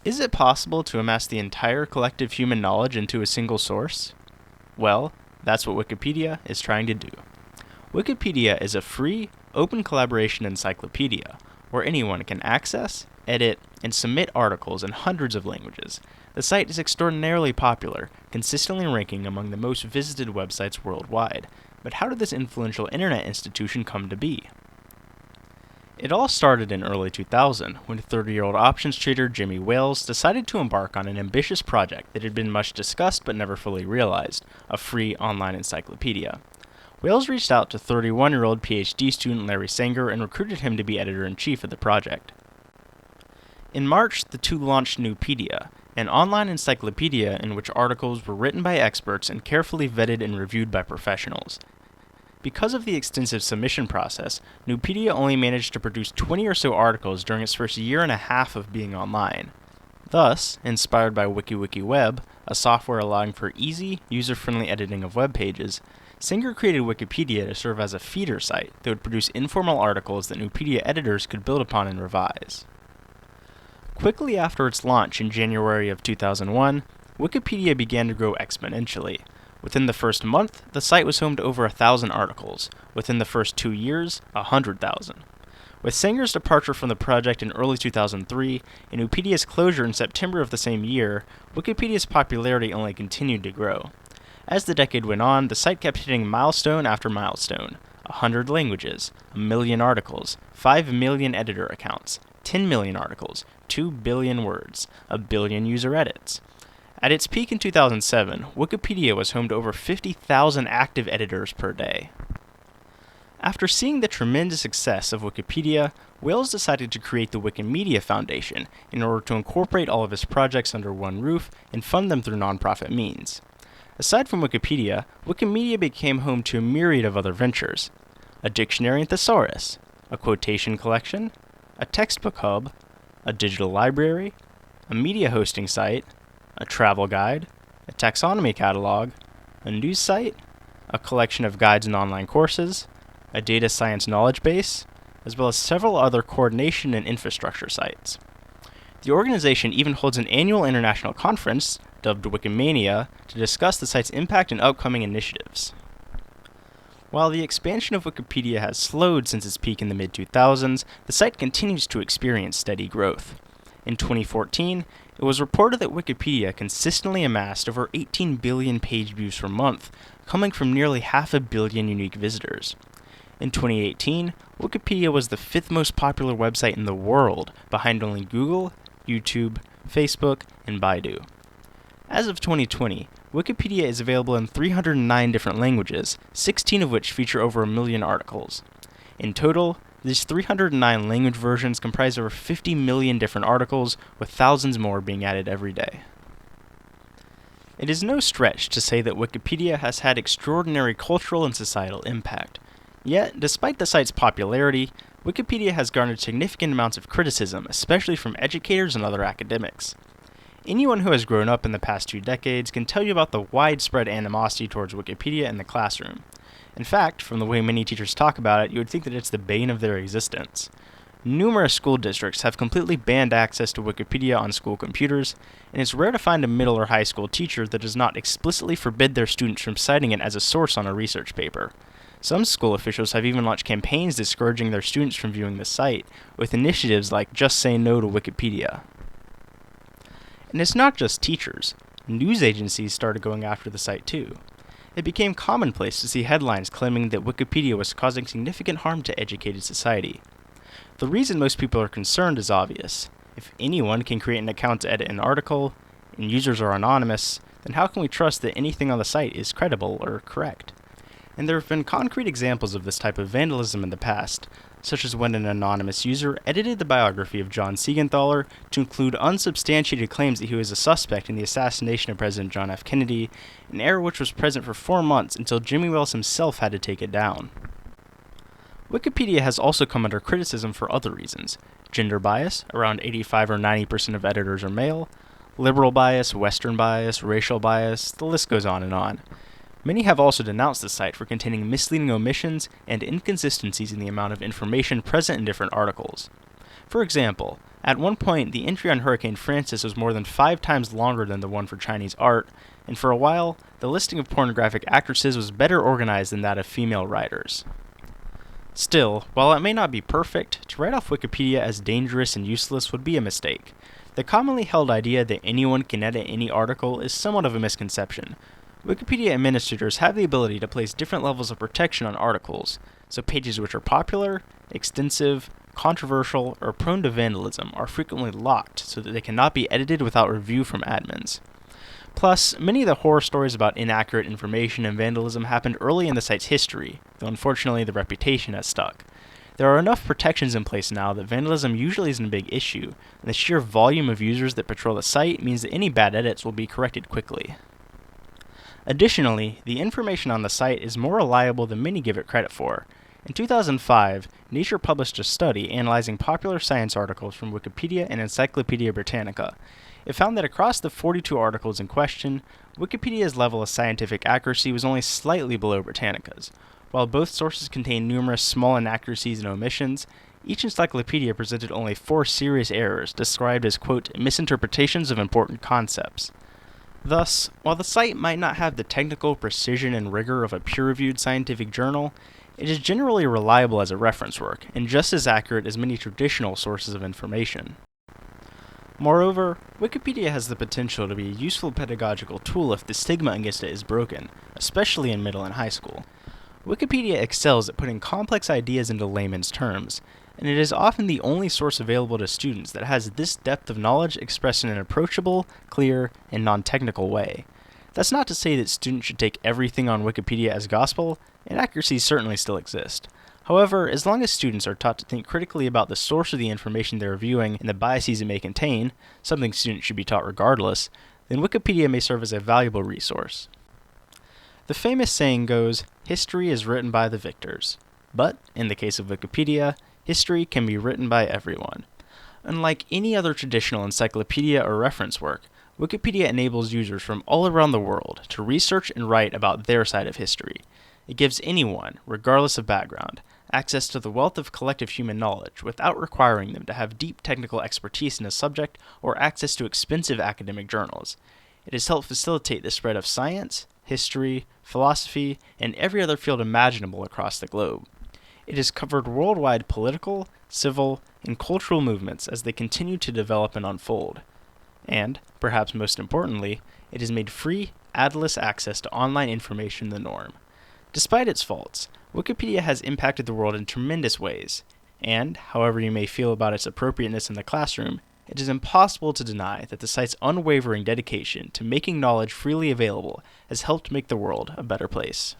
Is it possible to amass the entire collective human knowledge into a single source? Well, that's what Wikipedia is trying to do. Wikipedia is a free, open collaboration encyclopedia where anyone can access, edit, and submit articles in hundreds of languages. The site is extraordinarily popular, consistently ranking among the most visited websites worldwide. But how did this influential internet institution come to be? It all started in early 2000 when 30-year-old options trader Jimmy Wales decided to embark on an ambitious project that had been much discussed but never fully realized, a free online encyclopedia. Wales reached out to 31-year-old PhD student Larry Sanger and recruited him to be editor-in-chief of the project. In March, the two launched Nupedia, an online encyclopedia in which articles were written by experts and carefully vetted and reviewed by professionals. Because of the extensive submission process, Nupedia only managed to produce 20 or so articles during its first year and a half of being online. Thus, inspired by WikiWeb, a software allowing for easy, user-friendly editing of web pages, Sanger created Wikipedia to serve as a feeder site that would produce informal articles that Nupedia editors could build upon and revise. Quickly after its launch in January of 2001, Wikipedia began to grow exponentially. Within the first month, the site was home to over 1,000 articles. Within the first 2 years, 100,000. With Sanger's departure from the project in early 2003 and Nupedia's closure in September of the same year, Wikipedia's popularity only continued to grow. As the decade went on, the site kept hitting milestone after milestone. 100 languages, 1 million articles, 5 million editor accounts, 10 million articles, 2 billion words, 1 billion user edits. At its peak in 2007, Wikipedia was home to over 50,000 active editors per day. After seeing the tremendous success of Wikipedia, Wales decided to create the Wikimedia Foundation in order to incorporate all of his projects under one roof and fund them through nonprofit means. Aside from Wikipedia, Wikimedia became home to a myriad of other ventures: a dictionary and thesaurus, a quotation collection, a textbook hub, a digital library, a media hosting site, a travel guide, a taxonomy catalog, a news site, a collection of guides and online courses, a data science knowledge base, as well as several other coordination and infrastructure sites. The organization even holds an annual international conference, dubbed Wikimania, to discuss the site's impact and upcoming initiatives. While the expansion of Wikipedia has slowed since its peak in the mid-2000s, the site continues to experience steady growth. In 2014, it was reported that Wikipedia consistently amassed over 18 billion page views per month, coming from nearly 500 million unique visitors. In 2018, Wikipedia was the 5th most popular website in the world, behind only Google, YouTube, Facebook, and Baidu. As of 2020, Wikipedia is available in 309 different languages, 16 of which feature over 1 million articles. In total, these 309 language versions comprise over 50 million different articles, with thousands more being added every day. It is no stretch to say that Wikipedia has had extraordinary cultural and societal impact. Yet, despite the site's popularity, Wikipedia has garnered significant amounts of criticism, especially from educators and other academics. Anyone who has grown up in the past 2 decades can tell you about the widespread animosity towards Wikipedia in the classroom. In fact, from the way many teachers talk about it, you would think that it's the bane of their existence. Numerous school districts have completely banned access to Wikipedia on school computers, and it's rare to find a middle or high school teacher that does not explicitly forbid their students from citing it as a source on a research paper. Some school officials have even launched campaigns discouraging their students from viewing the site, with initiatives like Just Say No to Wikipedia. And it's not just teachers. News agencies started going after the site too. It became commonplace to see headlines claiming that Wikipedia was causing significant harm to educated society. The reason most people are concerned is obvious. If anyone can create an account to edit an article, and users are anonymous, then how can we trust that anything on the site is credible or correct? And there have been concrete examples of this type of vandalism in the past, such as when an anonymous user edited the biography of John Siegenthaler to include unsubstantiated claims that he was a suspect in the assassination of President John F. Kennedy, an error which was present for 4 months until Jimmy Wales himself had to take it down. Wikipedia has also come under criticism for other reasons: gender bias, around 85 or 90% of editors are male, liberal bias, Western bias, racial bias, the list goes on and on. Many have also denounced the site for containing misleading omissions and inconsistencies in the amount of information present in different articles. For example, at one point, the entry on Hurricane Francis was more than 5 times longer than the one for Chinese art, and for a while, the listing of pornographic actresses was better organized than that of female writers. Still, while it may not be perfect, to write off Wikipedia as dangerous and useless would be a mistake. The commonly held idea that anyone can edit any article is somewhat of a misconception. Wikipedia administrators have the ability to place different levels of protection on articles, so pages which are popular, extensive, controversial, or prone to vandalism are frequently locked so that they cannot be edited without review from admins. Plus, many of the horror stories about inaccurate information and vandalism happened early in the site's history, though unfortunately the reputation has stuck. There are enough protections in place now that vandalism usually isn't a big issue, and the sheer volume of users that patrol the site means that any bad edits will be corrected quickly. Additionally, the information on the site is more reliable than many give it credit for. In 2005, Nature published a study analyzing popular science articles from Wikipedia and Encyclopedia Britannica. It found that across the 42 articles in question, Wikipedia's level of scientific accuracy was only slightly below Britannica's. While both sources contained numerous small inaccuracies and omissions, each encyclopedia presented only 4 serious errors described as, quote, misinterpretations of important concepts. Thus, while the site might not have the technical precision and rigor of a peer-reviewed scientific journal, it is generally reliable as a reference work, and just as accurate as many traditional sources of information. Moreover, Wikipedia has the potential to be a useful pedagogical tool if the stigma against it is broken, especially in middle and high school. Wikipedia excels at putting complex ideas into layman's terms, and it is often the only source available to students that has this depth of knowledge expressed in an approachable, clear, and non-technical way. That's not to say that students should take everything on Wikipedia as gospel. Inaccuracies certainly still exist. However, as long as students are taught to think critically about the source of the information they're reviewing and the biases it may contain, something students should be taught regardless, then Wikipedia may serve as a valuable resource. The famous saying goes, history is written by the victors. But, in the case of Wikipedia, history can be written by everyone. Unlike any other traditional encyclopedia or reference work, Wikipedia enables users from all around the world to research and write about their side of history. It gives anyone, regardless of background, access to the wealth of collective human knowledge without requiring them to have deep technical expertise in a subject or access to expensive academic journals. It has helped facilitate the spread of science, history, philosophy, and every other field imaginable across the globe. It has covered worldwide political, civil, and cultural movements as they continue to develop and unfold. And, perhaps most importantly, it has made free, adless access to online information the norm. Despite its faults, Wikipedia has impacted the world in tremendous ways, and, however you may feel about its appropriateness in the classroom, it is impossible to deny that the site's unwavering dedication to making knowledge freely available has helped make the world a better place.